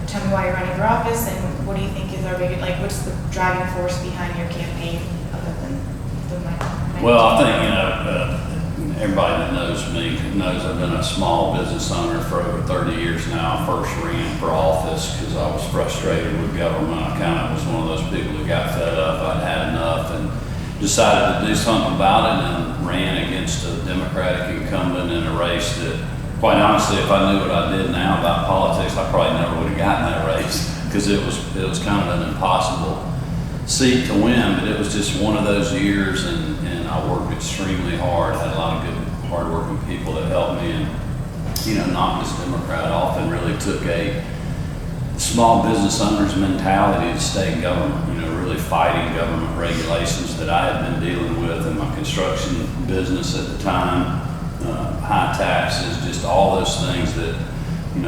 tell me why you're running for office, and what do you think is our biggest, like, what's the driving force behind your campaign other than my Well, I think, everybody that knows me knows I've been a small business owner for over 30 years now. I first ran for office because I was frustrated with government. I kind of was one of those people who got fed up. I'd had enough and decided to do something about it, and ran against a Democratic incumbent in a race that, quite honestly, if I knew what I did now about politics, I probably never would have gotten that race, because it was kind of an impossible seat to win. But it was just one of those years, and I worked extremely hard. Had a lot of good, hardworking people that helped me, and knocked this Democrat off, and really took a small business owner's mentality to state government. Really fighting government regulations that I had been dealing with in my construction business at the time. High taxes, just all those things that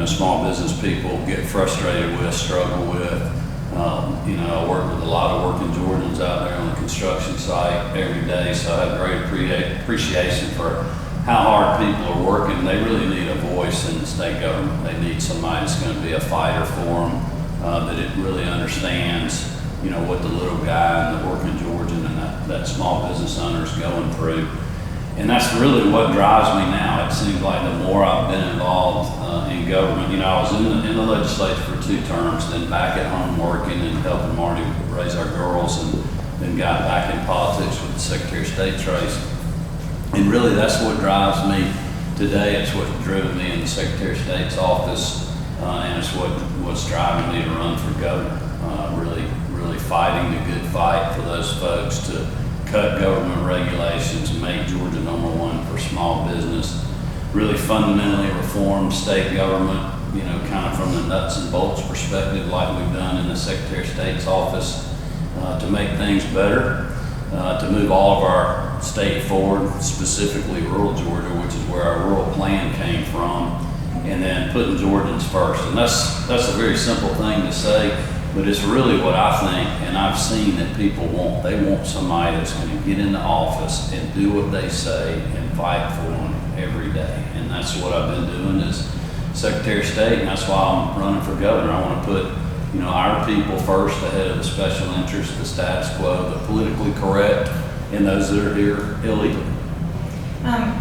small business people get frustrated with, struggle with. I work with a lot of working Georgians out there on the construction site every day, so I have great appreciation for how hard people are working. They really need a voice in the state government. They need somebody that's going to be a fighter for them, that it really understands what the little guy and the working Georgian and that small business owner is going through. And that's really what drives me now. It seems like the more I've been involved in government, I was in the legislature for 2 terms, then back at home working and helping Marty raise our girls, and then got back in politics with the Secretary of State's race. And really that's what drives me today. It's what's driven me in the Secretary of State's office, and it's what's driving me to run for governor. Really fighting the good fight for those folks to cut government regulations, make Georgia #1 for small business, really fundamentally reform state government, kind of from the nuts and bolts perspective, like we've done in the Secretary of State's office, to make things better, to move all of our state forward, specifically rural Georgia, which is where our rural plan came from, and then putting Georgians first. And that's a very simple thing to say, but it's really what I think, and I've seen that people want. They want somebody that's going to get into office and do what they say and fight for them every day. And that's what I've been doing as Secretary of State, and that's why I'm running for governor. I want to put our people first, ahead of the special interest, the status quo, the politically correct, and those that are here illegally.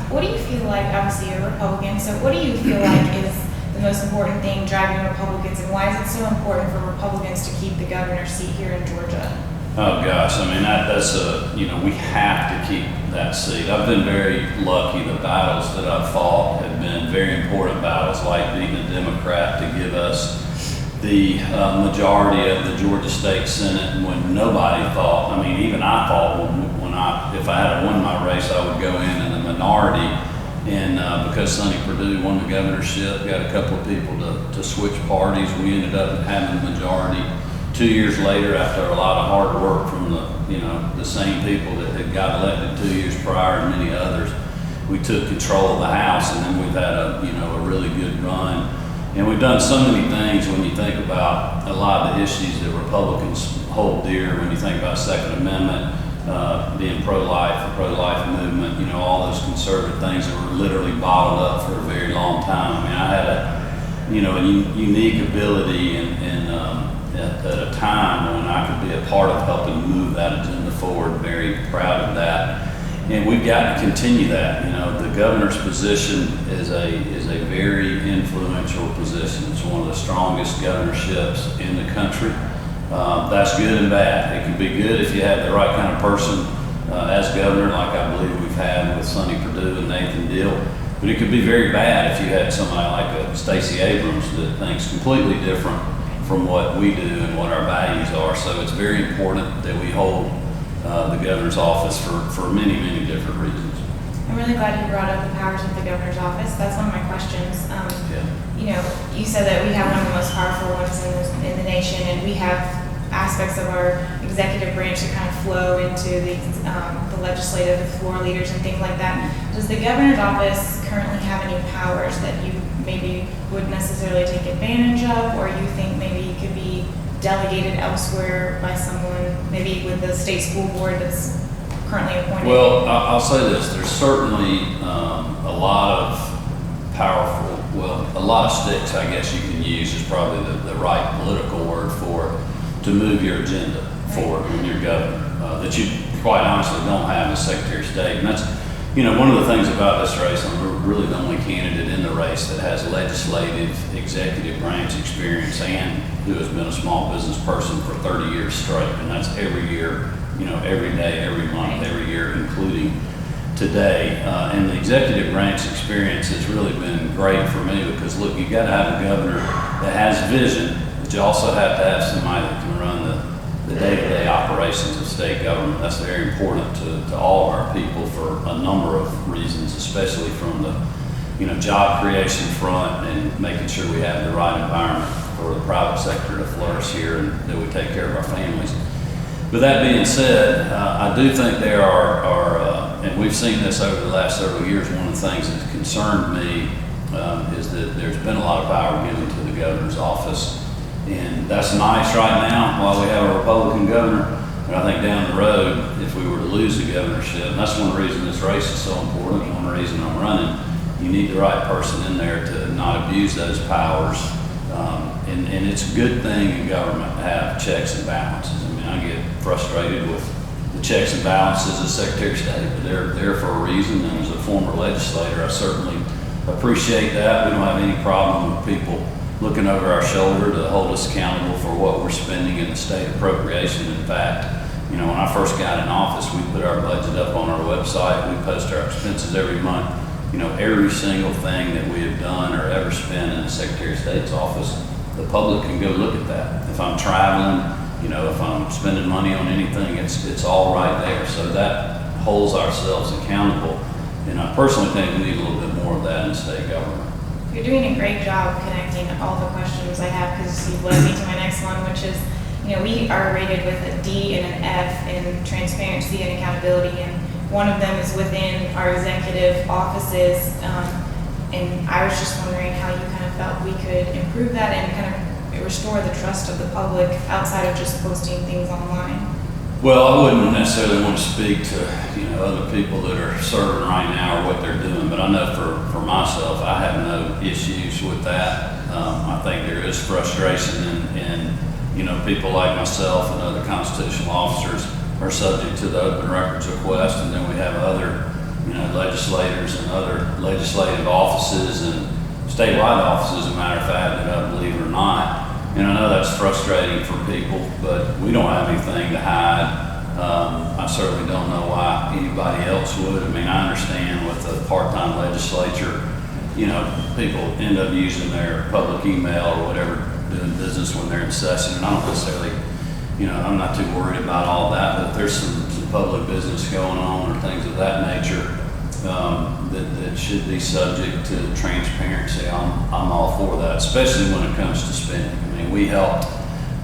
What do you feel like, obviously you're a Republican, so what do you feel like is the most important thing driving Republicans, and why is it so important for Republicans to keep the governor's seat here in Georgia? Oh gosh, that's we have to keep that seat. I've been very lucky. The battles that I've fought have been very important battles, like being a Democrat to give us the majority of the Georgia State Senate when nobody thought. Even I thought if I had won my race, I would go in the minority. And because Sonny Perdue won the governorship, got a couple of people to switch parties, we ended up having the majority. 2 years later, after a lot of hard work from the same people that had got elected 2 years prior and many others, we took control of the House, and then we've had a really good run. And we've done so many things when you think about a lot of the issues that Republicans hold dear, when you think about Second Amendment, being pro-life, the pro-life movement, all those conservative things that were literally bottled up for a very long time. I had a unique ability at a time when I could be a part of helping move that agenda forward. Very proud of that. And we've got to continue that. The governor's position is a very influential position. It's one of the strongest governorships in the country. That's good and bad. It can be good if you have the right kind of person as governor, like I believe we've had with Sonny Perdue and Nathan Deal. But it could be very bad if you had somebody like Stacey Abrams that thinks completely different from what we do and what our values are. So it's very important that we hold the governor's office for many, many different reasons. I'm really glad you brought up the powers of the governor's office. That's one of my questions. You said that we have one of the most powerful ones in the nation, and we have aspects of our executive branch that kind of flow into the legislative, the floor leaders and things like that. Does the governor's office currently have any powers that you maybe wouldn't necessarily take advantage of, or you think maybe it could be delegated elsewhere by someone, maybe with the state school board that's currently appointed? Well, I'll say this. There's certainly a lot of powerful, a lot of sticks, I guess you can use is probably the right political word for it, to move your agenda forward when you're governor, that you quite honestly don't have as Secretary of State. And that's, one of the things about this race, I'm really the only candidate in the race that has legislative, executive branch experience and who has been a small business person for 30 years straight. And that's every year, every day, every month, every year, including today. And the executive branch experience has really been great for me because, look, you got to have a governor that has vision, but you also have to have somebody that can run the day-to-day operations of state government. That's very important to all of our people for a number of reasons, especially from the job creation front and making sure we have the right environment for the private sector to flourish here and that we take care of our families. With that being said, I do think there are and we've seen this over the last several years, one of the things that concerned me is that there's been a lot of power given to the governor's office. And that's nice right now while we have a Republican governor. But I think down the road, if we were to lose the governorship, and that's one reason this race is so important, one reason I'm running, you need the right person in there to not abuse those powers. And it's a good thing in government to have checks and balances. I mean, I get frustrated with the checks and balances as Secretary of State, but they're there for a reason. And as a former legislator, I certainly appreciate that. We don't have any problem with people looking over our shoulder to hold us accountable for what we're spending in the state appropriation. In fact, when I first got in office, we put our budget up on our website. We post our expenses every month. Every single thing that we have done or ever spent in the Secretary of State's office, the public can go look at that. If I'm traveling, if I'm spending money on anything, it's all right there. So that holds ourselves accountable. And I personally think we need a little bit more of that in state government. You're doing a great job connecting all the questions I have because you've led me to my next one, which is, we are rated with a D and an F in transparency and accountability, and one of them is within our executive offices. And I was just wondering how you kind of felt we could improve that and kind of restore the trust of the public outside of just posting things online. Well, I wouldn't necessarily want to speak to other people that are serving right now or what they're doing, but I know for myself, I have no issues with that. I think there is frustration and people like myself and other constitutional officers are subject to the open records request, and then we have other legislators and other legislative offices and statewide offices, as a matter of fact, that I believe it or not. And I know that's frustrating for people, but we don't have anything to hide. I certainly don't know why anybody else would. I mean, I understand with the part-time legislature, people end up using their public email or whatever, doing business when they're in session. And I don't necessarily, I'm not too worried about all that, but if there's some public business going on or things of that nature that should be subject to transparency, I'm all for that, especially when it comes to spending. I mean, we helped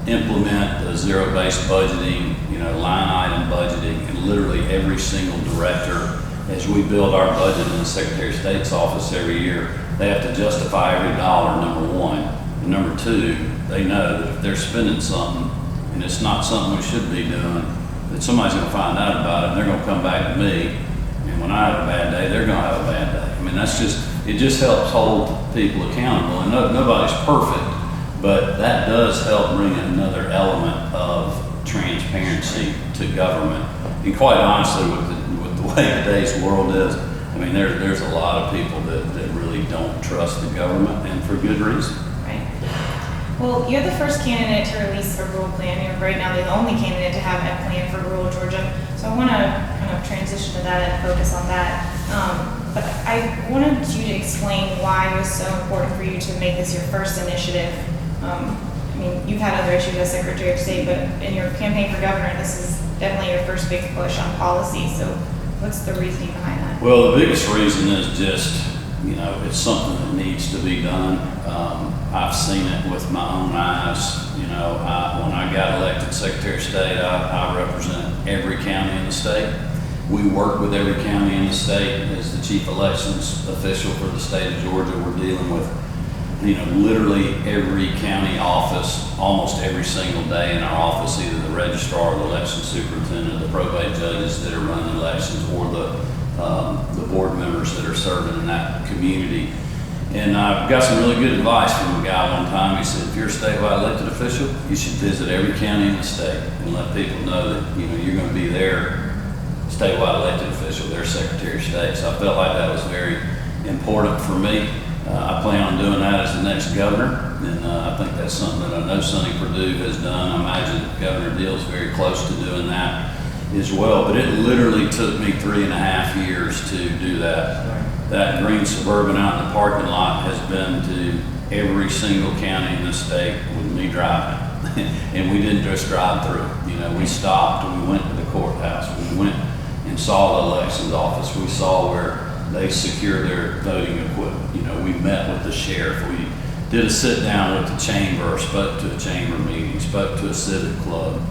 implement the zero-based budgeting, line item budgeting, and literally every single director, as we build our budget in the Secretary of State's office every year, they have to justify every dollar, number one. And number two, they know that if they're spending something and it's not something we should be doing, that somebody's going to find out about it and they're going to come back to me. And when I have a bad day, they're going to have a bad day. I mean, it just helps hold people accountable. And nobody's perfect, but that does help bring another element of transparency to government. And quite honestly, with the way today's world is, I mean, there's a lot of people that really don't trust the government, and for good reason. Right. Well, you're the first candidate to release a rural plan. You're right now the only candidate to have a plan for rural Georgia. So I want to kind of transition to that and focus on that. But I wanted you to explain why it was so important for you to make this your first initiative. I mean, you've had other issues as Secretary of State, but in your campaign for governor, this is definitely your first big push on policy. So what's the reasoning behind that? Well, the biggest reason is just, it's something that needs to be done. I've seen it with my own eyes. When I got elected Secretary of State, I represent every county in the state. We work with every county in the state. As the chief elections official for the state of Georgia, we're dealing with literally every county office, almost every single day in our office, either the registrar, the election superintendent, the probate judges that are running elections, or the board members that are serving in that community. And I got some really good advice from a guy one time. He said, if you're a statewide elected official, you should visit every county in the state and let people know that, you're going to be their statewide elected official, their Secretary of State. So I felt like that was very important for me. I plan on doing that as the next governor, and I think that's something that I know Sonny Perdue has done. I imagine Governor Deal's very close to doing that as well. But it literally took me 3.5 years to do that. That green Suburban out in the parking lot has been to every single county in the state with me driving. And we didn't just drive through. We stopped and we went to the courthouse. We went and saw the elections office. We saw where they secure their voting equipment. We met with the sheriff. We did a sit down with the chamber, spoke to a chamber meeting, spoke to a civic club,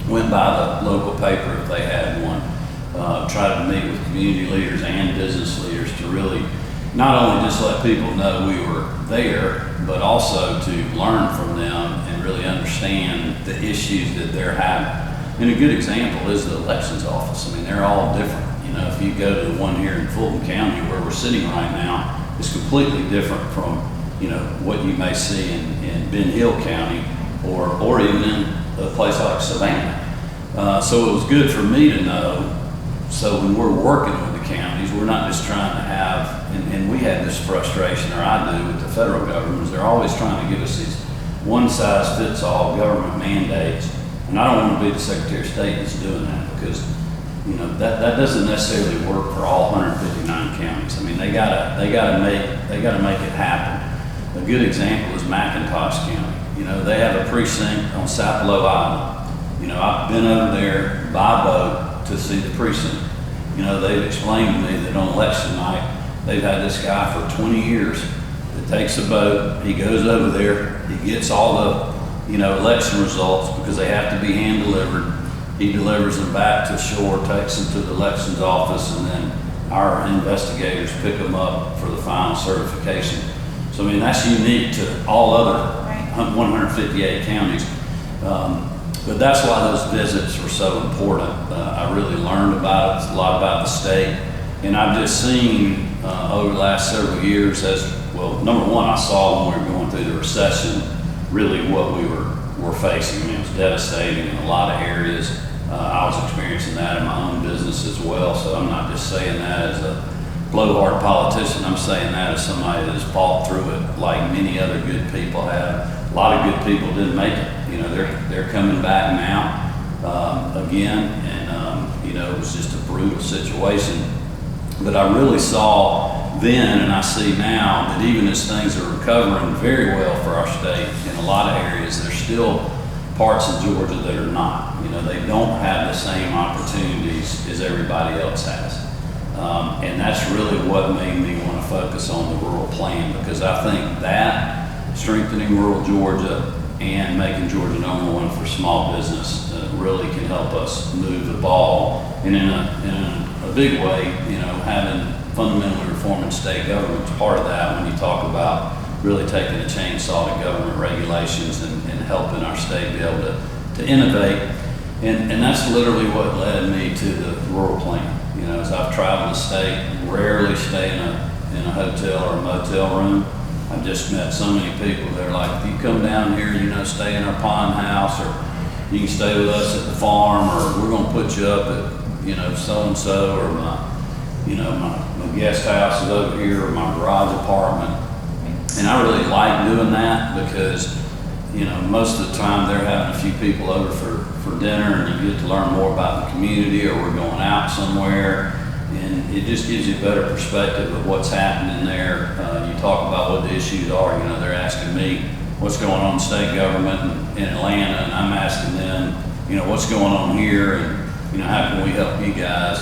went by the local paper if they had one, tried to meet with community leaders and business leaders to really not only just let people know we were there, but also to learn from them and really understand the issues that they're having. And a good example is the elections office. They're all different. If you go to the one here in Fulton County where we're sitting right now, it's completely different from, what you may see in Ben Hill County or even in a place like Savannah. So it was good for me to know. So when we're working with the counties, we're not just trying to have, and we had this frustration, or I do, with the federal government, is they're always trying to give us these one-size-fits-all government mandates. And I don't want to be the Secretary of State that's doing that, because that doesn't necessarily work for all 159 counties. They gotta make it happen. A good example is McIntosh County. They have a precinct on Sapelo Island. I've been over there by boat to see the precinct. They've explained to me that on election night, they've had this guy for 20 years that takes a boat, he goes over there, he gets all the, election results because they have to be hand delivered. He delivers them back to shore, takes them to the elections office, and then our investigators pick them up for the final certification. So, that's unique to all other 158 counties. But that's why those visits were so important. I really learned a lot about the state. And I've just seen over the last several years number one, I saw when we were going through the recession, really what we were facing. It was devastating in a lot of areas. I was experiencing that in my own business as well. So I'm not just saying that as a blowhard politician. I'm saying that as somebody that has fought through it like many other good people have. A lot of good people didn't make it. They're coming back now again. And, it was just a brutal situation. But I really saw then, and I see now, that even as things are recovering very well for our state in a lot of areas, there's still parts of Georgia that are not. They don't have the same opportunities as everybody else has. And that's really what made me want to focus on the rural plan, because I think that strengthening rural Georgia and making Georgia #1 for small business really can help us move the ball. And in a big way, having fundamentally reforming state government is part of that when you talk about really taking a chainsaw to government regulations and helping our state be able to innovate. And that's literally what led me to the rural plan. As I've traveled the state, rarely stay in a hotel or a motel room. I've just met so many people that are like, if you come down here, stay in our pond house, or you can stay with us at the farm, or we're gonna put you up at, so-and-so, or my guest house is over here, or my garage apartment. And I really like doing that because, most of the time they're having a few people over for dinner, and you get to learn more about the community, or we're going out somewhere, and it just gives you a better perspective of what's happening there. You talk about what the issues are. They're asking me what's going on in state government in Atlanta, and I'm asking them, what's going on here, and how can we help you guys?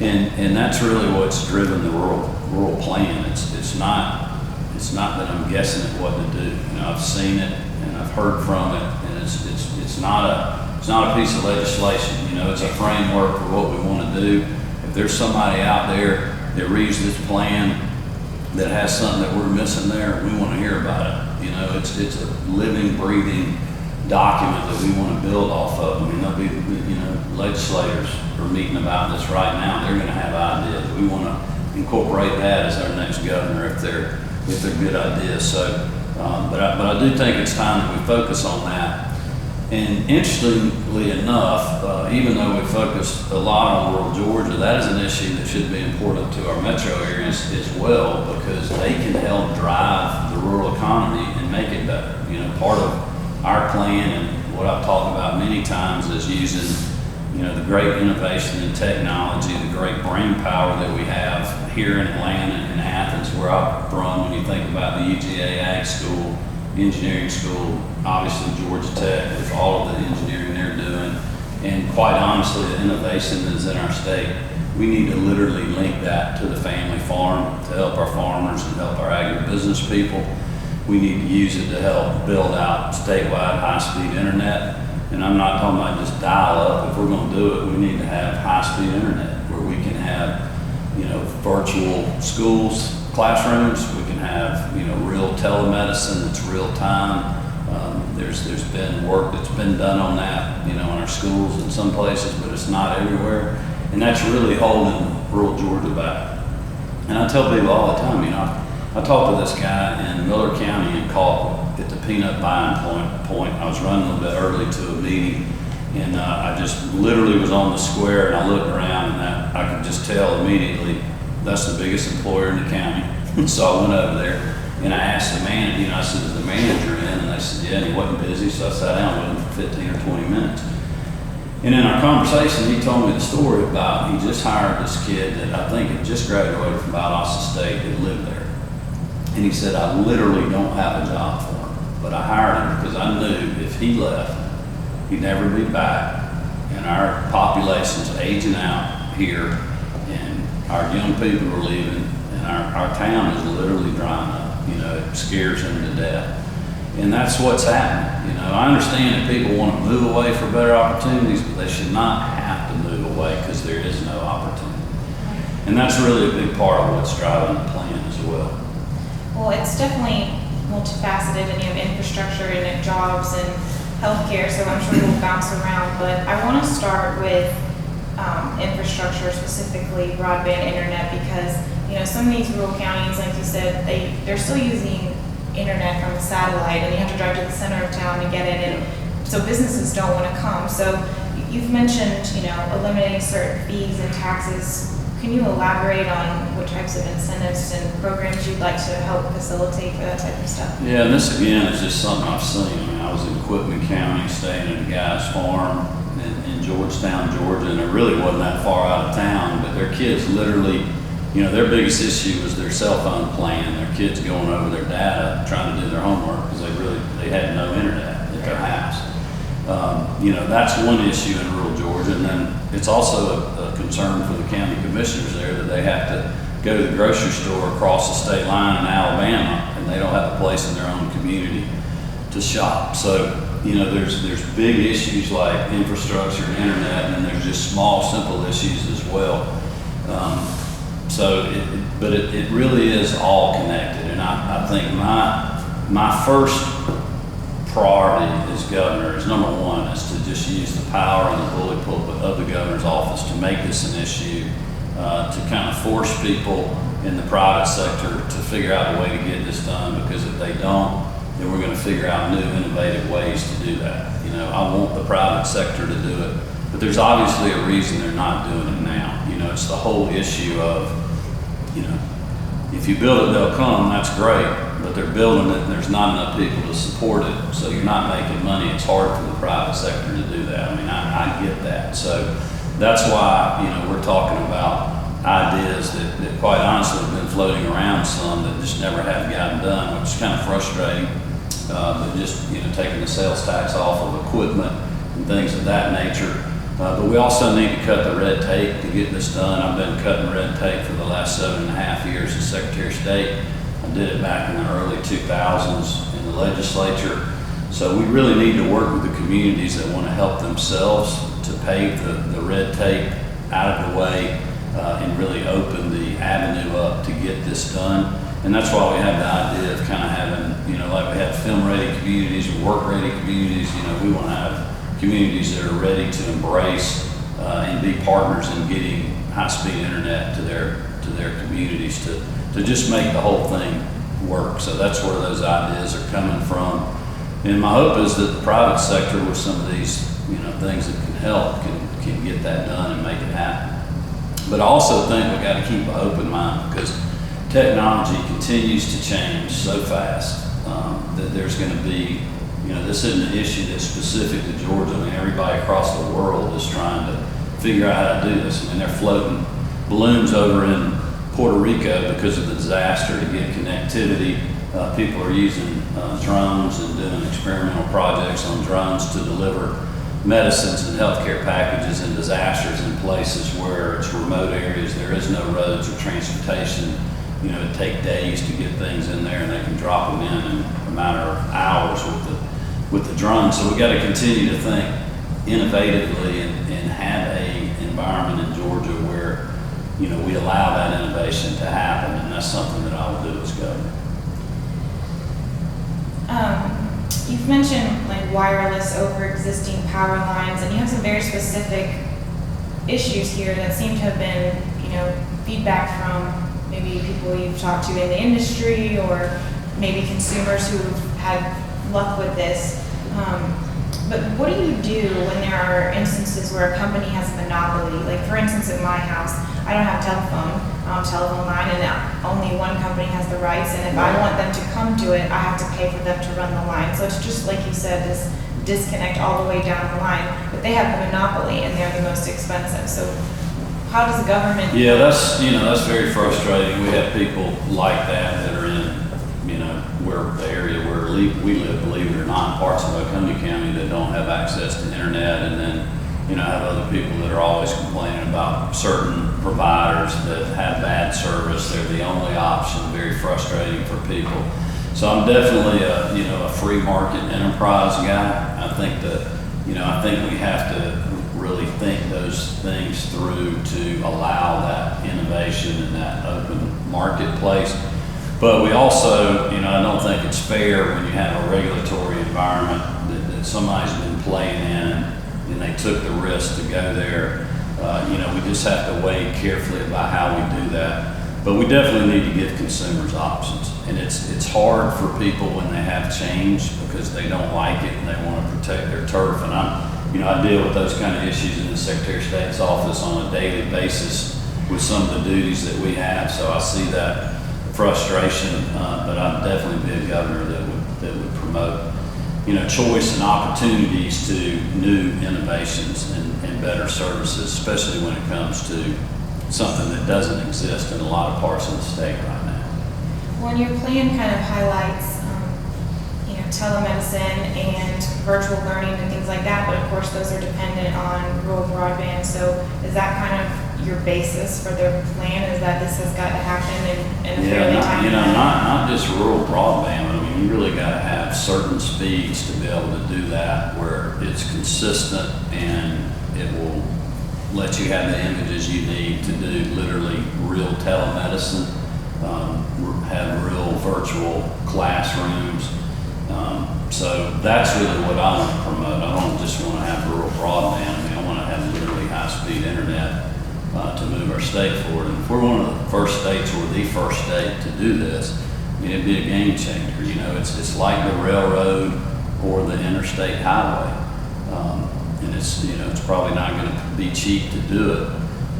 And that's really what's driven the rural plan. It's not that I'm guessing at what to do. I've seen it and I've heard from it, and it's not a piece of legislation. It's a framework for what we want to do. If there's somebody out there that reads this plan that has something that we're missing there, we want to hear about it. It's a living, breathing document that we want to build off of. There'll be, legislators are meeting about this right now. They're going to have ideas. We want to incorporate that as our next governor if they're if they're good ideas. So, but I do think it's time that we focus on that. And interestingly enough, even though we focus a lot on rural Georgia, that is an issue that should be important to our metro areas as well, because they can help drive the rural economy and make it better. You know, part of our plan and what I've talked about many times is using, you know, the great innovation in technology, the great brain power that we have here in Atlanta and Athens, where I'm from. When you think about the UGA Ag School, engineering school, obviously Georgia Tech with all of the engineering they're doing, and quite honestly, the innovation that is in our state, we need to literally link that to the family farm to help our farmers and help our agribusiness people. We need to use it to help build out statewide high-speed internet. And I'm not talking about just dial up. If we're going to do it, we need to have high-speed internet where we can have, you know, virtual schools, classrooms. We can have, you know, real telemedicine that's real time. There's been work that's been done on that, you know, in our schools in some places, but it's not everywhere. And that's really holding rural Georgia back. And I tell people all the time, you know, I talked to this guy in Miller County in Caldwell at the peanut buying point. I was running a little bit early to a meeting, and I just literally was on the square, and I looked around, and I could just tell immediately that's the biggest employer in the county. So I went over there, and I asked the manager, you know, I said, is the manager in? And they said, yeah, and he wasn't busy, so I sat down with him for 15 or 20 minutes. And in our conversation, he told me the story about he just hired this kid that I think had just graduated from Valdosta State that lived there. And he said, I literally don't have a job for him, but I hired him because I knew if he left, he'd never be back. And our population's aging out here, and our young people are leaving, and our town is literally drying up. You know, it scares them to death. And that's what's happening. You know, I understand that people want to move away for better opportunities, but they should not have to move away because there is no opportunity. And that's really a big part of what's driving the plan as well. Well, it's definitely multifaceted, and you have infrastructure and jobs and healthcare, so I'm sure we'll bounce around. But I want to start with infrastructure, specifically broadband internet, because, you know, some of these rural counties, like you said, they're still using internet from a satellite, and you have to drive to the center of town to get it, and so businesses don't want to come. So you've mentioned, you know, eliminating certain fees and taxes. Can you elaborate on what types of incentives and programs you'd like to help facilitate for that type of stuff? Yeah, and this again is just something I've seen. I mean, I was in Quitman County staying at a guy's farm in Georgetown, Georgia, and it really wasn't that far out of town, but their kids literally, you know, their biggest issue was their cell phone plan, their kids going over their data, trying to do their homework because they had no internet at their house. You know, that's one issue in rural Georgia, and then it's also a concern for the county commissioners there that they have to go to the grocery store across the state line in Alabama, and they don't have a place in their own community to shop. So, you know, there's big issues like infrastructure and internet, and then there's just small, simple issues as well. But it really is all connected, and I think my first priority as governor is, number one, is to just use the power and the bully pulpit of the governor's office to make this an issue, to kind of force people in the private sector to figure out a way to get this done, because if they don't, then we're going to figure out new, innovative ways to do that. You know, I want the private sector to do it, but there's obviously a reason they're not doing it now. You know, it's the whole issue of, you know, if you build it, they'll come, that's great, but they're building it and there's not enough people to support it, so you're not making money. It's hard for the private sector to do that. I mean, I get that. So that's why, you know, we're talking about ideas that quite honestly have been floating around some that just never have gotten done, which is kind of frustrating. But just, you know, taking the sales tax off of equipment and things of that nature. But we also need to cut the red tape to get this done. I've been cutting red tape for the last 7.5 years as Secretary of State. I did it back in the early 2000s in the legislature. So we really need to work with the communities that want to help themselves to pave the red tape out of the way and really open the avenue up to get this done. And that's why we have the idea of kind of having, you know, like we have film-ready communities or work-ready communities. You know, we want to have communities that are ready to embrace and be partners in getting high-speed internet to their communities to just make the whole thing work. So that's where those ideas are coming from. And my hope is that the private sector with some of these, things that can help can get that done and make it happen. But I also think we got to keep an open mind because technology continues to change so fast that there's going to be, this isn't an issue that's specific to Georgia. I mean, everybody across the world is trying to figure out how to do this. I mean, they're floating balloons over in Puerto Rico because of the disaster to get connectivity. People are using drones and doing experimental projects on drones to deliver medicines and healthcare packages in disasters in places where it's remote areas, there is no roads or transportation. It take days to get things in there, and they can drop them in a matter of hours with the drone. So we got to continue to think innovatively and have a environment in Georgia where we allow that innovation to happen, and that's something that I will do as governor. You've mentioned like wireless over existing power lines, and you have some very specific issues here that seem to have been, feedback from maybe people you've talked to in the industry or maybe consumers who've had luck with this. But what do you do when there are instances where a company has a monopoly? Like for instance, in my house, I don't have telephone line, and only one company has the rights. And if I want them to come to it, I have to pay for them to run the line. So it's just like you said, this disconnect all the way down the line. But they have the monopoly, and they're the most expensive. So how does the government? Yeah, that's very frustrating. We have people like that are in where the area where we live, believe it or not, parts of Oconee County that don't have access to internet, and then have other people that are always complaining about certain providers that have bad service. They're the only option. Very frustrating for people. So I'm definitely a free market enterprise guy. I think that I think we have to really think those things through to allow that innovation in that open marketplace. But we also, I don't think it's fair when you have a regulatory environment that somebody's been playing in and they took the risk to go there. We just have to weigh carefully about how we do that. But we definitely need to give consumers options. And it's hard for people when they have change because they don't like it and they want to protect their turf. And I deal with those kind of issues in the Secretary of State's office on a daily basis with some of the duties that we have. So I see that frustration, but I'd definitely be a governor that would promote, choice and opportunities to new innovations and better services, especially when it comes to something that doesn't exist in a lot of parts of the state right now. When your plan kind of highlights, telemedicine and virtual learning and things like that, but of course those are dependent on rural broadband. So is that kind of your basis for the plan? Is that this has got to happen in a fairly timely manner? Not just rural broadband. I mean, you really got to have certain speeds to be able to do that where it's consistent and it will let you have the images you need to do literally real telemedicine, have real virtual classrooms. So that's really what I want to promote. I don't just want to have rural broadband. I mean, I want to have literally high-speed internet to move our state forward. And if we're one of the first states or the first state to do this, it'd be a game changer. It's like the railroad or the interstate highway. And it's probably not going to be cheap to do it.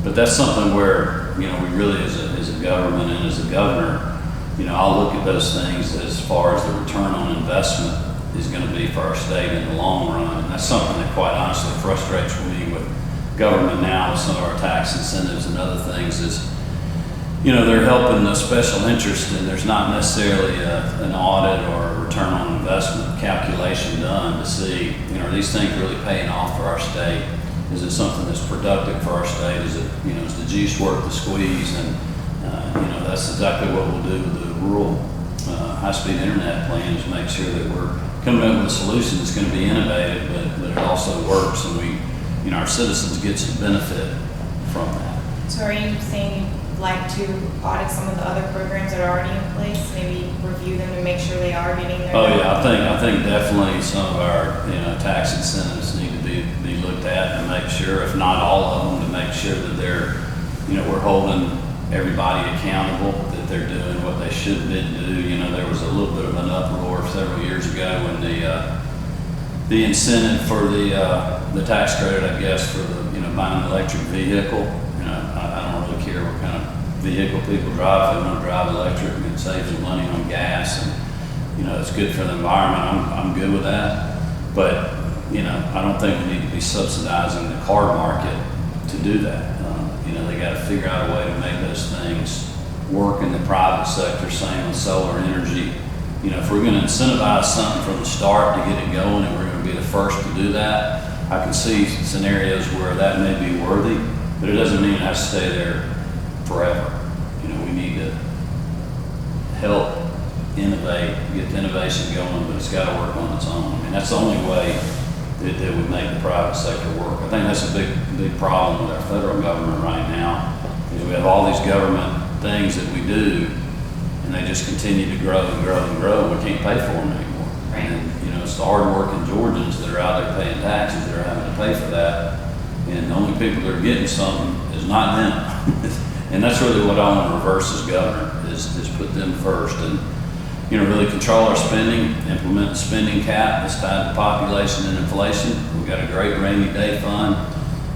But that's something where, we really as a government and as a governor, I'll look at those things as far as the return on investment is going to be for our state in the long run. And that's something that quite honestly frustrates me with government now with some of our tax incentives and other things is, they're helping the special interest and there's not necessarily an audit or a return on investment calculation done to see, are these things really paying off for our state? Is it something that's productive for our state? Is it, is the juice worth the squeeze? And, that's exactly what we'll do with the rural high-speed internet plan is make sure that we're coming up with a solution that's going to be innovative, but it also works and our citizens get some benefit from that. So are you saying you'd like to audit some of the other programs that are already in place, maybe review them and make sure they are getting their? Oh yeah, I think definitely some of our tax incentives need to be looked at and make sure, if not all of them, to make sure that they're we're holding everybody accountable, that that they're doing what they should have been do. You know, there was a little bit of an uproar several years ago when the incentive for the tax credit, I guess, for the, you know, buying an electric vehicle. You know, I don't really care what kind of vehicle people drive. If they want to drive electric, it saves them money on gas, and you know, it's good for the environment. I'm good with that, but you know, I don't think we need to be subsidizing the car market to do that. You know, they got to figure out a way to make those things work in the private sector. Same with solar energy. You know, if we're going to incentivize something from the start to get it going, and we're going to be the first to do that, I can see scenarios where that may be worthy, but it doesn't mean it has to stay there forever. You know, we need to help innovate, get the innovation going, but it's got to work on its own. I mean, that's the only way that would make the private sector work. I think that's a big problem with our federal government right now, is we have all these government things that we do, and they just continue to grow and grow and grow, and we can't pay for them anymore. Right. And you know, it's the hardworking Georgians that are out there paying taxes that are having to pay for that, and the only people that are getting something is not them. And that's really what I want to reverse as governor, is put them first, and you know, really control our spending, implement the spending cap that's tied to population and inflation. We've got a great rainy day fund,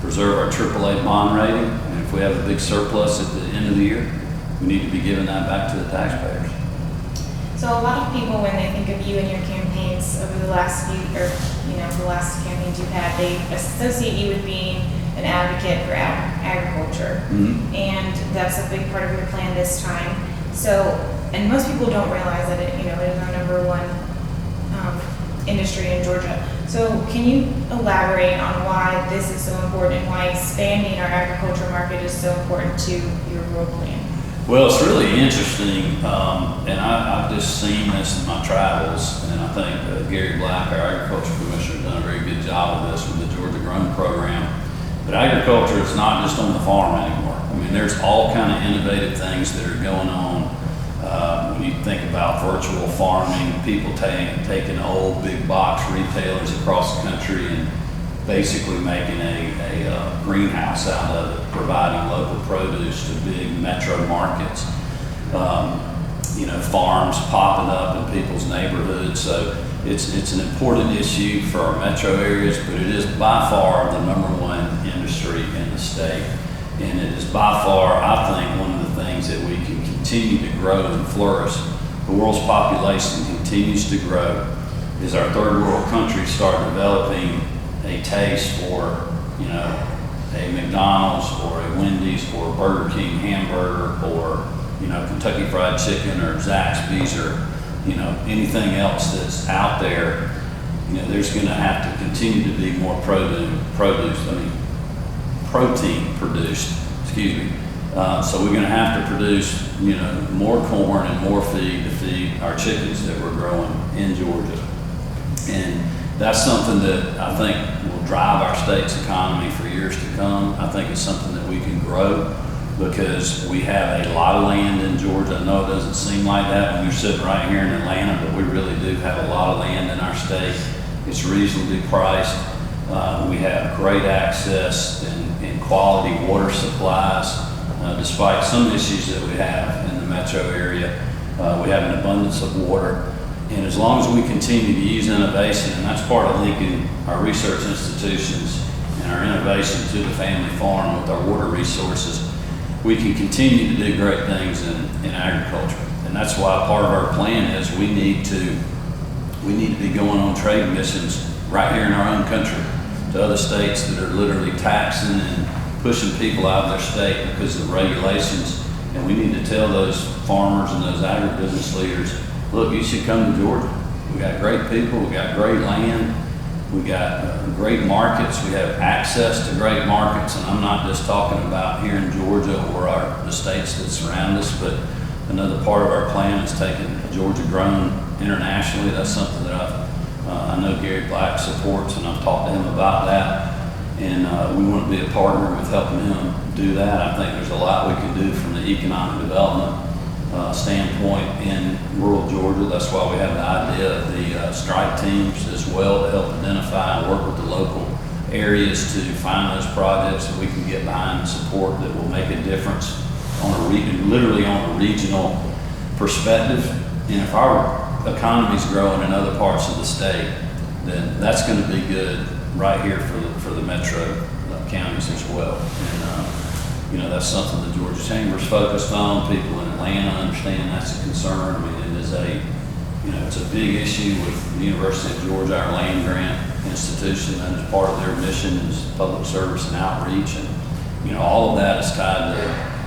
preserve our AAA bond rating, and if we have a big surplus at the end of the year, we need to be giving that back to the taxpayers. So a lot of people, when they think of you and your campaigns over the last few, or you know, the last campaigns you've had, they associate you with being an advocate for agriculture, and that's a big part of your plan this time. So, and most people don't realize that it, you know, it is our number one industry in Georgia. So, can you elaborate on why this is so important and why expanding our agriculture market is so important to your rural plan? Well, it's really interesting, and I've just seen this in my travels, and I think Gary Black, our agriculture commissioner, has done a very good job of this with the Georgia Grown program. But agriculture is not just on the farm anymore. I mean, there's all kind of innovative things that are going on. When you think about virtual farming, people taking old big box retailers across the country and basically making a greenhouse out of it, providing local produce to big metro markets. You know, farms popping up in people's neighborhoods. So it's an important issue for our metro areas, but it is by far the #1 industry in the state. And it is by far, I think, one of the things that we can continue to grow and flourish. The world's population continues to grow. As our third world countries start developing a taste for, you know, a McDonald's or a Wendy's or a Burger King hamburger or, you know, Kentucky Fried Chicken or Zaxby's or, you know, anything else that's out there, you know, there's going to have to continue to be more protein produced, excuse me. So we're going to have to produce, you know, more corn and more feed to feed our chickens that we're growing in Georgia. And that's something that I think will drive our state's economy for years to come. I think it's something that we can grow because we have a lot of land in Georgia. I know it doesn't seem like that when you're sitting right here in Atlanta, but we really do have a lot of land in our state. It's reasonably priced. We have great access and quality water supplies, despite some issues that we have in the metro area. We have an abundance of water. And as long as we continue to use innovation, and that's part of linking our research institutions and our innovation to the family farm with our water resources, we can continue to do great things in agriculture. And that's why part of our plan is we need to be going on trade missions right here in our own country to other states that are literally taxing and pushing people out of their state because of regulations. And we need to tell those farmers and those agribusiness leaders, look, you should come to Georgia. We got great people, we got great land, we got great markets, we have access to great markets, and I'm not just talking about here in Georgia or the states that surround us, but another part of our plan is taking Georgia Grown internationally. That's something that I know Gary Black supports, and I've talked to him about that, and we want to be a partner with helping him do that. I think there's a lot we can do from the economic development standpoint in rural Georgia. That's why we have the idea of the strike teams as well, to help identify and work with the local areas to find those projects that we can get behind and support that will make a difference literally on a regional perspective. And if our economy's growing in other parts of the state, then that's going to be good right here for the metro counties as well. And that's something the Georgia Chamber's focused on. People in Atlanta understand that's a concern. I mean, it is it's a big issue with the University of Georgia, our land grant institution. That is part of their mission is public service and outreach, and all of that is tied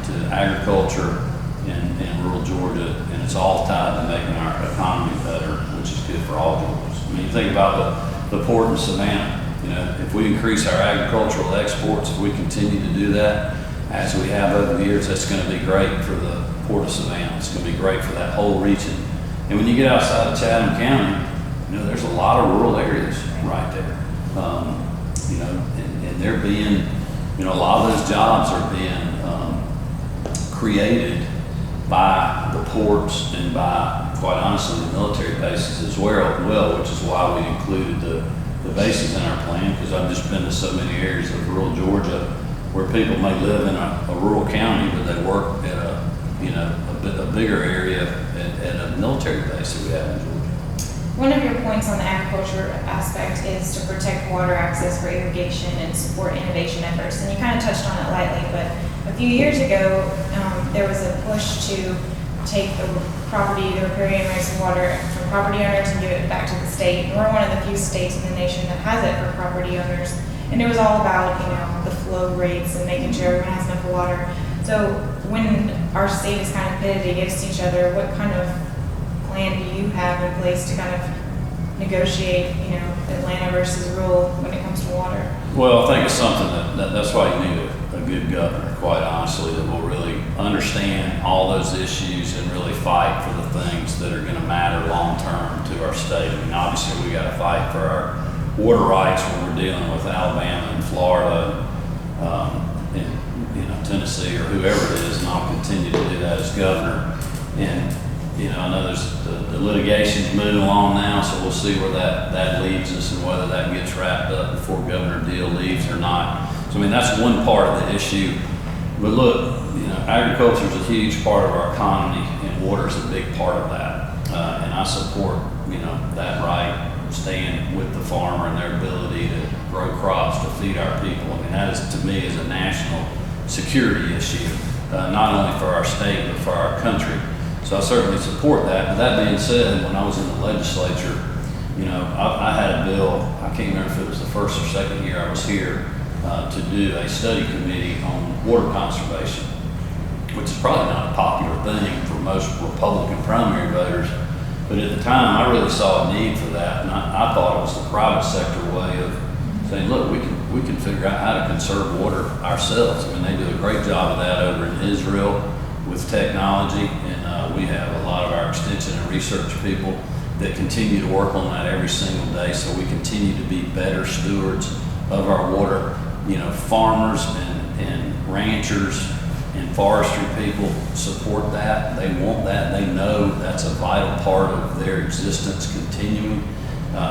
to agriculture in rural Georgia, and it's all tied to making our economy better, which is good for all Georgians. I mean, you think about the port in Savannah. If we increase our agricultural exports, if we continue to do that as we have over the years, that's going to be great for the port of Savannah. It's going to be great for that whole region. And when you get outside of Chatham County, there's a lot of rural areas right there. And they're being, a lot of those jobs are being created by the ports and by, quite honestly, the military bases as well, which is why we included the bases in our plan, because I've just been to so many areas of rural Georgia where people may live in a rural county, but they work at a bigger area at a military base that we have in Georgia. One of your points on the agriculture aspect is to protect water access for irrigation and support innovation efforts. And you kind of touched on it lightly, but a few years ago, there was a push to take the riparian rights of water from property owners and give it back to the state. And we're one of the few states in the nation that has it for property owners. And it was all about, the flow rates and making sure everyone has enough water. So when our state is kind of pitted against each other, what kind of plan do you have in place to kind of negotiate, Atlanta versus rural when it comes to water? Well, I think it's something that's why you need a good governor, quite honestly, that will really understand all those issues and really fight for the things that are going to matter long term to our state. I mean, obviously, we got to fight for our water rights when we're dealing with Alabama and Florida, and Tennessee or whoever it is, and I'll continue to do that as governor. And I know there's the litigation's moving along now, so we'll see where that leads us and whether that gets wrapped up before Governor Deal leaves or not. So I mean, that's one part of the issue. But look, agriculture is a huge part of our economy, and water is a big part of that. And I support that right, staying with the farmer and their ability to grow crops to feed our people. I mean, that is, to me, is a national security issue, not only for our state but for our country. So I certainly support that. But that being said, when I was in the legislature, I had a bill, I can't remember if it was the first or second year I was here, to do a study committee on water conservation, which is probably not a popular thing for most Republican primary voters. But at the time, I really saw a need for that, and I thought it was the private sector way of saying, look, we can figure out how to conserve water ourselves. I mean, they do a great job of that over in Israel with technology, and we have a lot of our extension and research people that continue to work on that every single day, so we continue to be better stewards of our water. Farmers and ranchers and forestry people support that. They want that. They know that's a vital part of their existence continuing.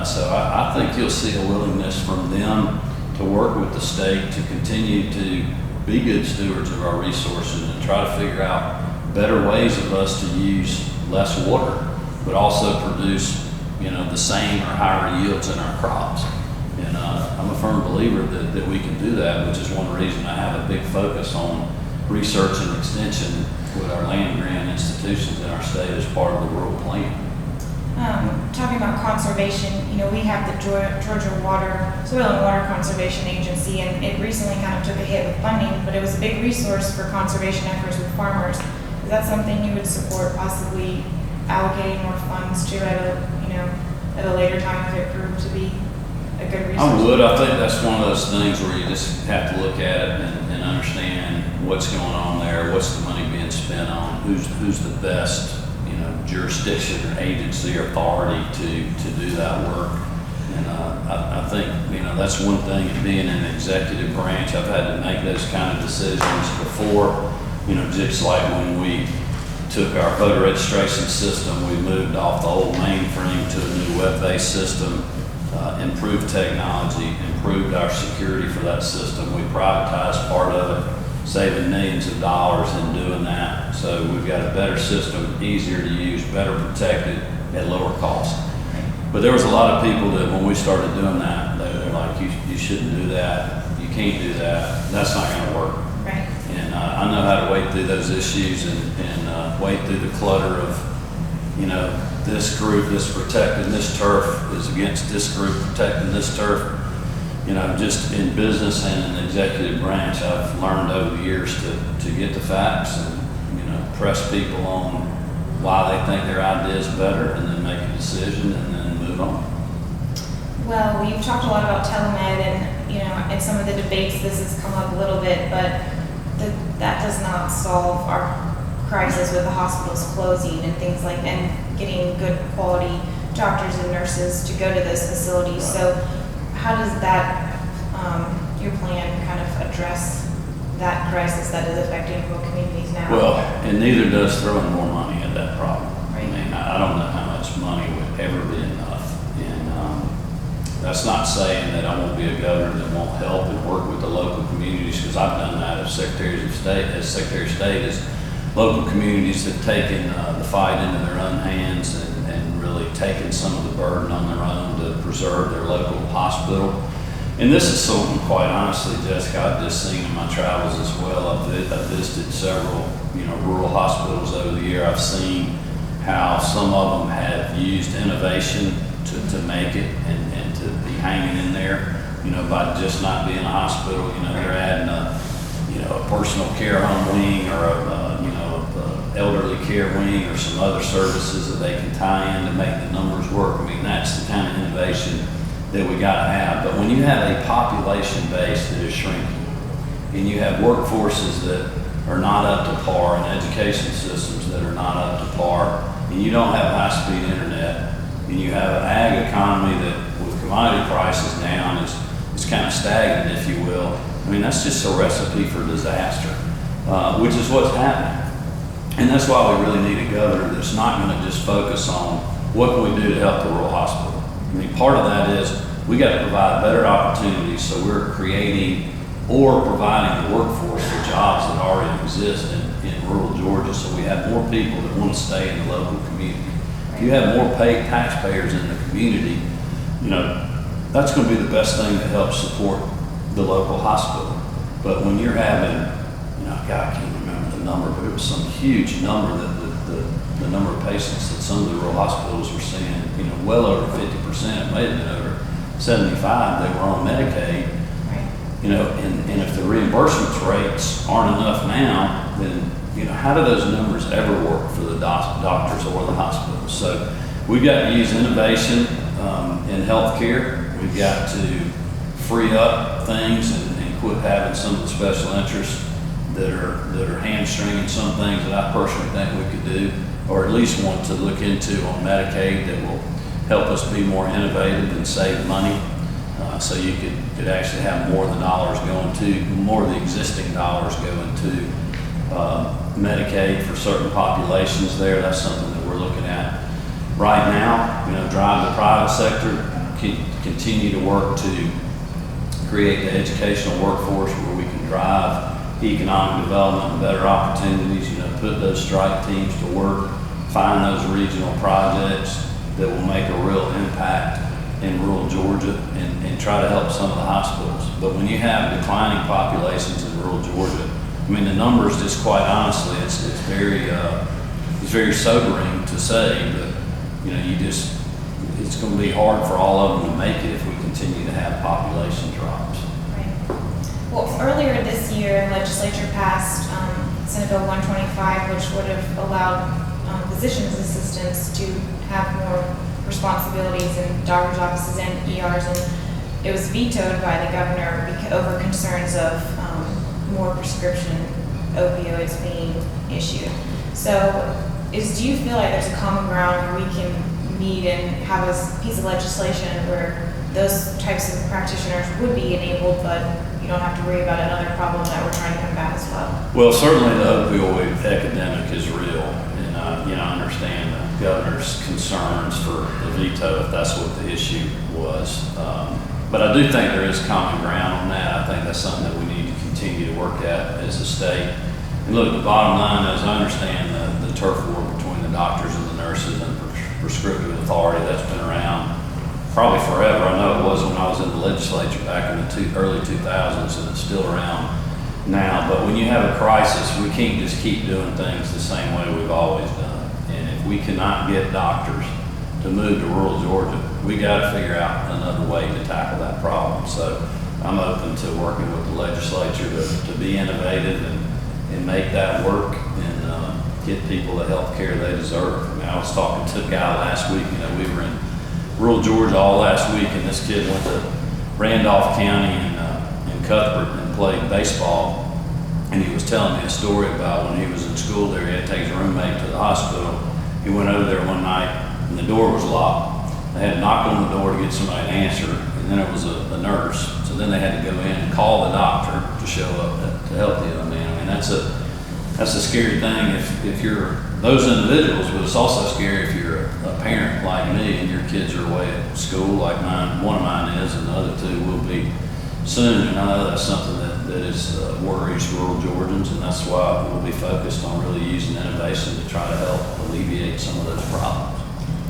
So I think you'll see a willingness from them to work with the state to continue to be good stewards of our resources and try to figure out better ways of us to use less water, but also produce, the same or higher yields in our crops. And I'm a firm believer that we can do that, which is one reason I have a big focus on research and extension with our land grant institutions in our state as part of the rural plan. Talking about conservation, we have the Georgia Soil and Water Conservation Agency, and it recently kind of took a hit with funding, but it was a big resource for conservation efforts with farmers. Is that something you would support, possibly allocating more funds to at a later time if it proved to be a good resource? I would. I think that's one of those things where you just have to look at it and understand what's going on there, what's the money being spent on, who's the best jurisdiction or agency or authority to do that work. And I think that's one thing, being in the executive branch, I've had to make those kind of decisions before. Just like when we took our voter registration system, we moved off the old mainframe to a new web-based system, improved technology, improved our security for that system. We privatized part of it. saving millions of dollars in doing that. So we've got a better system, easier to use, better protected at lower cost. But there was a lot of people that when we started doing that, they're like, you shouldn't do that, you can't do that, that's not gonna work. Right. And I know how to wade through those issues and wade through the clutter of, this group is protecting this turf is against this group protecting this turf. Just in business and in the executive branch, I've learned over the years to get the facts and, press people on why they think their idea is better and then make a decision and then move on. Well, we've talked a lot about telemed and, in some of the debates this has come up a little bit, but that does not solve our crisis with the hospitals closing and things like, and getting good quality doctors and nurses to go to those facilities. Right. So how does that, your plan kind of address that crisis that is affecting rural communities now? Well, and neither does throwing more money at that problem. Right. I mean, I don't know how much money would ever be enough. And that's not saying that I won't be a governor that won't help and work with the local communities, because I've done that as Secretary of State, as local communities have taken the fight into their own hands and really taken some of the burden on their own to preserve their local hospital. And this is something, quite honestly, Jessica, I've just seen in my travels as well. I've visited several, rural hospitals over the year. I've seen how some of them have used innovation to make it and to be hanging in there, by just not being a hospital. They're adding a personal care home wing or a elderly care wing or some other services that they can tie in to make the numbers work. I mean, that's the kind of innovation that we got to have. But when you have a population base that is shrinking and you have workforces that are not up to par and education systems that are not up to par, and you don't have high-speed internet, and you have an ag economy that with commodity prices down is kind of stagnant, if you will, I mean, that's just a recipe for disaster, which is what's happening. And that's why we really need a governor that's not going to just focus on what can we do to help the rural hospital. I mean, part of that is we got to provide better opportunities, so we're creating or providing the workforce for jobs that already exist in rural Georgia, so we have more people that want to stay in the local community. If you have more paid taxpayers in the community, that's going to be the best thing to help support the local hospital. But when you're having, God, I can't remember the number, but it was some huge number that the number of patients that some of the rural hospitals were seeing, well over 50%, it may have been over 75, they were on Medicaid. Right. And if the reimbursement rates aren't enough now, then, how do those numbers ever work for the doctors or the hospitals? So we've got to use innovation in healthcare. We've got to free up things and quit having some of the special interests that are hamstringing some things that I personally think we could do, or at least want to look into on Medicaid that will help us be more innovative and save money. So you could actually have more of the dollars going to, more of the existing dollars going to Medicaid for certain populations there. That's something that we're looking at right now. Drive the private sector, continue to work to create the educational workforce where we can drive economic development and better opportunities, put those strike teams to work, find those regional projects that will make a real impact in rural Georgia and try to help some of the hospitals. But when you have declining populations in rural Georgia, I mean, the numbers, just quite honestly, it's very sobering to say, but it's going to be hard for all of them to make it if we continue to have population drops. Right. Well, earlier this year, legislature passed Senate Bill 125, which would have allowed physicians assistants to have more responsibilities in doctor's offices and ERs, and it was vetoed by the governor over concerns of more prescription opioids being issued. So do you feel like there's a common ground where we can meet and have a piece of legislation where those types of practitioners would be enabled, but you don't have to worry about another problem that we're trying to combat as well? Well, certainly the opioid epidemic is real, and I understand the governor's concerns for the veto if that's what the issue was. But I do think there is common ground on that. I think that's something that we need to continue continue to work at as a state. And look, the bottom line is I understand the turf war between the doctors and the nurses and prescriptive authority that's been around probably forever. I know it was when I was in the legislature back in the early 2000s, and it's still around now. But when you have a crisis, we can't just keep doing things the same way we've always done. And if we cannot get doctors to move to rural Georgia, we got to figure out another way to tackle that problem. So I'm open to working with the legislature to be innovative and make that work and get people the health care they deserve. I mean, I was talking to a guy last week, we were in rural Georgia all last week, and this kid went to Randolph County in Cuthbert and played baseball. And he was telling me a story about when he was in school there, he had to take his roommate to the hospital. He went over there one night and the door was locked. They had knocked on the door to get somebody to answer, and then it was a nurse. So then they had to go in and call the doctor to show up to help the young man. I mean, that's a scary thing if you're those individuals, but it's also scary if you're a parent like me and your kids are away at school like one of mine is, and the other two will be soon. And I know that's something that worries rural Georgians, and that's why we'll be focused on really using innovation to try to help alleviate some of those problems.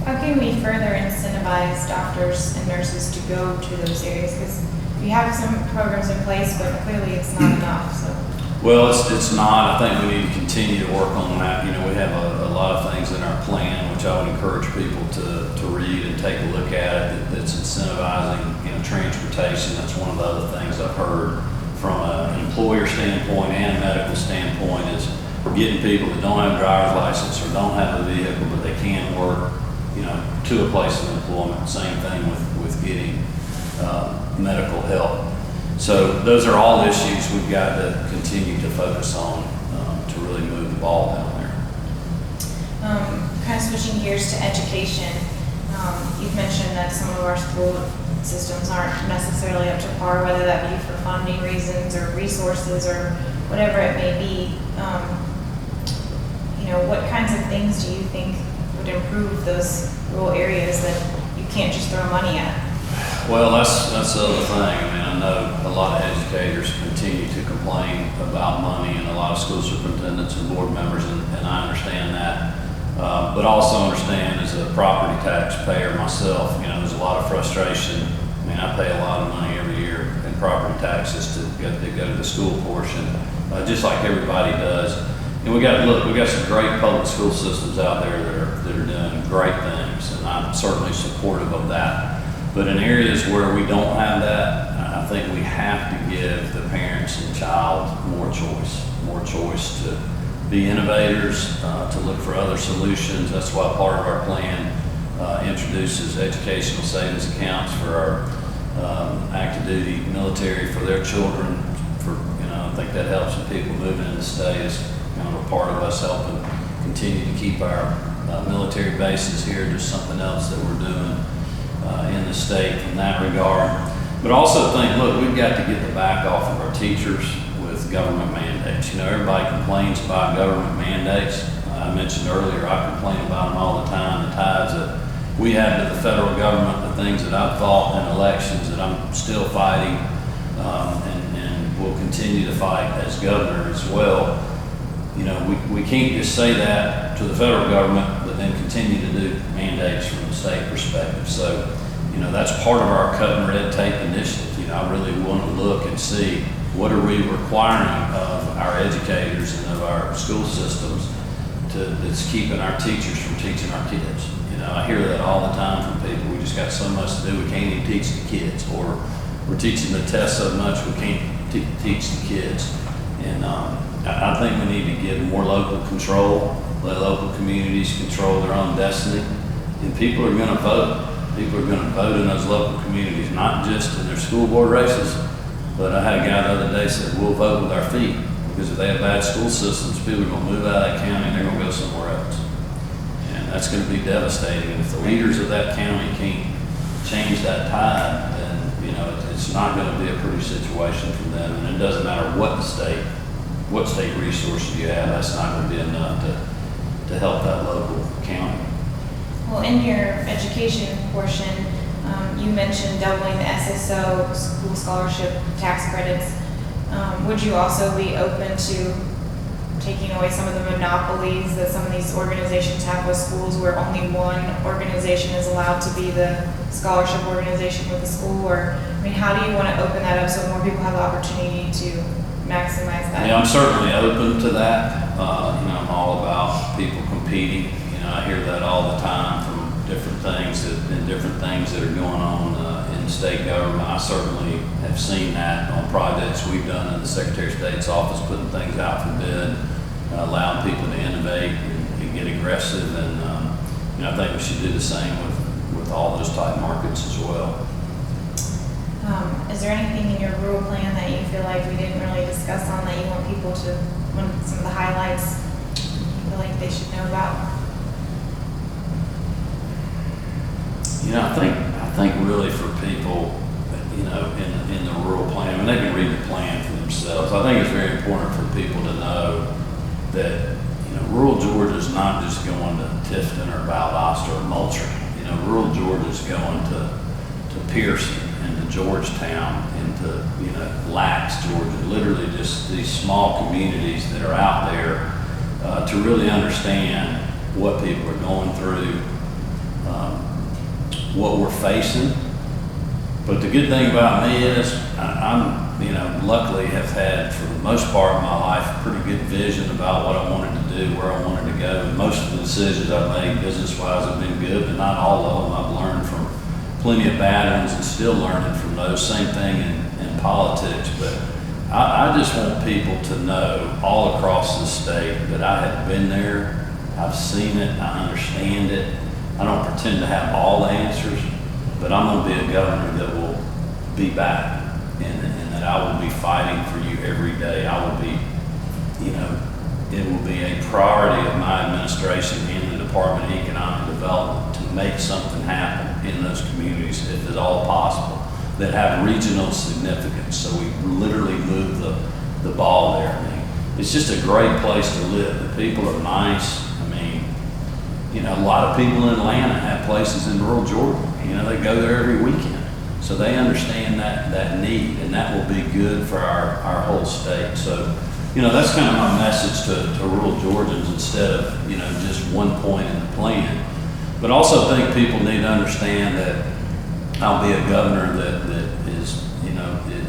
How can we further incentivize doctors and nurses to go to those areas? Because we have some programs in place, but clearly it's not enough. So. Well, it's not. I think we need to continue to work on that. We have a lot of things in our plan, which I would encourage people to read and take a look at it. That's incentivizing, transportation. That's one of the other things I've heard from an employer standpoint and a medical standpoint is getting people that don't have a driver's license or don't have a vehicle, but they can work, to a place of employment. Same thing with getting medical help. So those are all issues we've got to continue to focus on to really move the ball down there. Kind of switching gears to education, you've mentioned that some of our school systems aren't necessarily up to par, whether that be for funding reasons or resources or whatever it may be. What kinds of things do you think would improve those rural areas that you can't just throw money at? Well, that's the other thing. I know a lot of educators continue to complain about money, and a lot of school superintendents and board members, and I understand that. But also understand as a property tax payer myself, there's a lot of frustration. I pay a lot of money every year in property taxes to go to the school portion, just like everybody does. And we got some great public school systems out there that are doing great things, and I'm certainly supportive of that. But in areas where we don't have that, I think we have to give the parents and child more choice to be innovators, to look for other solutions. That's why part of our plan introduces educational savings accounts for our active duty military for their children. I think that helps when people moving in the state is kind of a part of us helping continue to keep our military bases here. Just something else that we're doing in the state in that regard. But also think, look, we've got to get the back off of our teachers with government mandates. Everybody complains about government mandates. I mentioned earlier, I complain about them all the time, the ties that we have to the federal government, the things that I've fought in elections that I'm still fighting and will continue to fight as governor as well. We can't just say that to the federal government, but then continue to do mandates from the state perspective. So, that's part of our cut and red tape initiative. I really want to look and see what are we requiring of our educators and of our school systems that's keeping our teachers from teaching our kids. I hear that all the time from people. We just got so much to do, we can't even teach the kids, or we're teaching the test so much we can't teach the kids. And I think we need to give more local control, let local communities control their own destiny, and people are going to vote. People are going to vote in those local communities, not just in their school board races, but I had a guy the other day said, we'll vote with our feet, because if they have bad school systems, people are going to move out of that county and they're going to go somewhere else. And that's going to be devastating. And if the leaders of that county can't change that tide, then, it's not going to be a pretty situation for them. And it doesn't matter what state resources you have, that's not going to be enough to help that local county. Well, in your education portion, you mentioned doubling the SSO school scholarship tax credits. Would you also be open to taking away some of the monopolies that some of these organizations have with schools, where only one organization is allowed to be the scholarship organization with the school? Or, I mean, how do you want to open that up so more people have the opportunity to maximize that? Yeah, I'm certainly open to that. I'm all about people competing. I hear that all the time from different things that are going on in state government. I certainly have seen that on projects we've done in the Secretary of State's office, putting things out for bid, allowing people to innovate and get aggressive. And I think we should do the same with all those type markets as well. Is there anything in your rural plan that you feel like we didn't really discuss on that you want people to, some of the highlights you feel like they should know about? I think really for people, in the rural plan, I mean, they can read the plan for themselves. I think it's very important for people to know that, rural Georgia is not just going to Tifton or Valdosta or Moultrie. Rural Georgia is going to Pearson and to Georgetown and to Lax, Georgia. Literally just these small communities that are out there to really understand what people are going through, what we're facing. But the good thing about me is I'm luckily have had, for the most part of my life, a pretty good vision about what I wanted to do, where I wanted to go. And most of the decisions I've made business-wise have been good, but not all of them. I've learned from plenty of bad ones and still learning from those. Same thing in politics. But I just want people to know all across the state that I have been there, I've seen it, I understand it. I don't pretend to have all the answers, but I'm going to be a governor that will be back, and that I will be fighting for you every day. I will be, it will be a priority of my administration and the Department of Economic Development to make something happen in those communities, if at all possible, that have regional significance. So we literally move the ball there. I mean, it's just a great place to live. The people are nice. A lot of people in Atlanta have places in rural Georgia. They go there every weekend. So they understand that need, and that will be good for our whole state. So, that's kind of my message to rural Georgians, instead of, just one point in the plan. But also think people need to understand that I'll be a governor that is,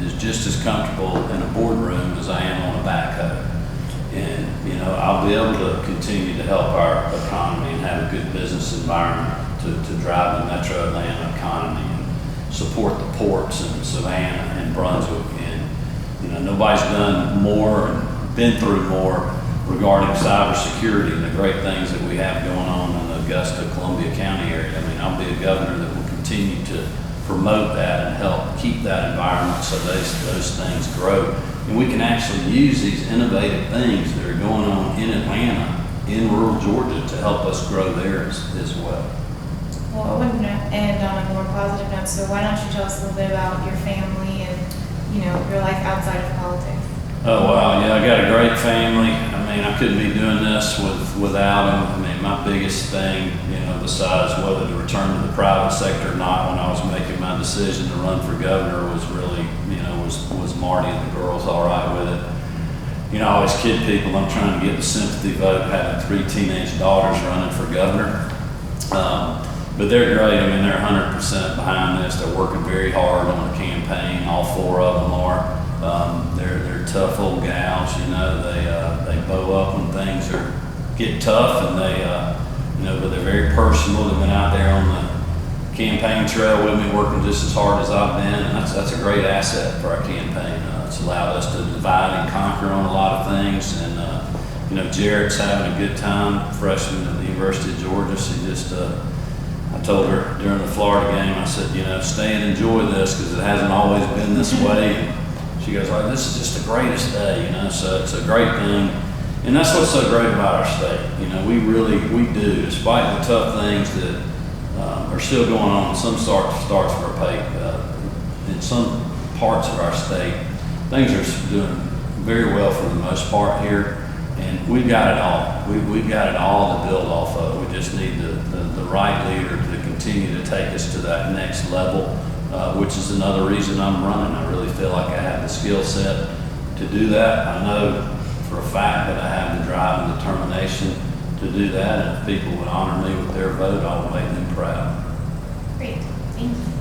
is just as comfortable in a boardroom as I am on a backhoe. And, I'll be able to continue to help our economy and have a good business environment to drive the metro Atlanta economy and support the ports in Savannah and Brunswick. And, nobody's done more and been through more regarding cybersecurity and the great things that we have going on in the Augusta, Columbia County area. I'll be a governor that will continue to promote that and help keep that environment so those things grow. And we can actually use these innovative things that are going on in Atlanta, in rural Georgia, to help us grow there as well. Well, I wouldn't end on a more positive note, so why don't you tell us a little bit about your family and, your life outside of politics? Oh, wow, yeah, I got a great family. I couldn't be doing this without them. My biggest thing, besides whether to return to the private sector or not, when I was making my decision to run for governor, was really, was Marty and the girls all right with it? I always kid people, I'm trying to get the sympathy vote, having 3 teenage daughters running for governor. But they're great. They're 100% behind this. They're working very hard on the campaign. All 4 of them are. They're tough old gals. They bow up when things get tough, and but they're very personal. They've been out there on the campaign trail with me, working just as hard as I've been, and that's a great asset for our campaign. It's allowed us to divide and conquer on a lot of things, and Jarrett's having a good time, freshman at the University of Georgia. She just, I told her during the Florida game, I said, stay and enjoy this, because it hasn't always been this way. And she goes, this is just the greatest day, so it's a great thing. And that's what's so great about our state. We do, despite the tough things that are still going on in some starts of our pay, in some parts of our state, things are doing very well for the most part here. And we've got it all. We've got it all to build off of. We just need the right leader to continue to take us to that next level, which is another reason I'm running. I really feel like I have the skill set to do that. I know for a fact that I have the drive and determination to do that, and if people would honor me with their vote, I will make them proud. Great, thank you.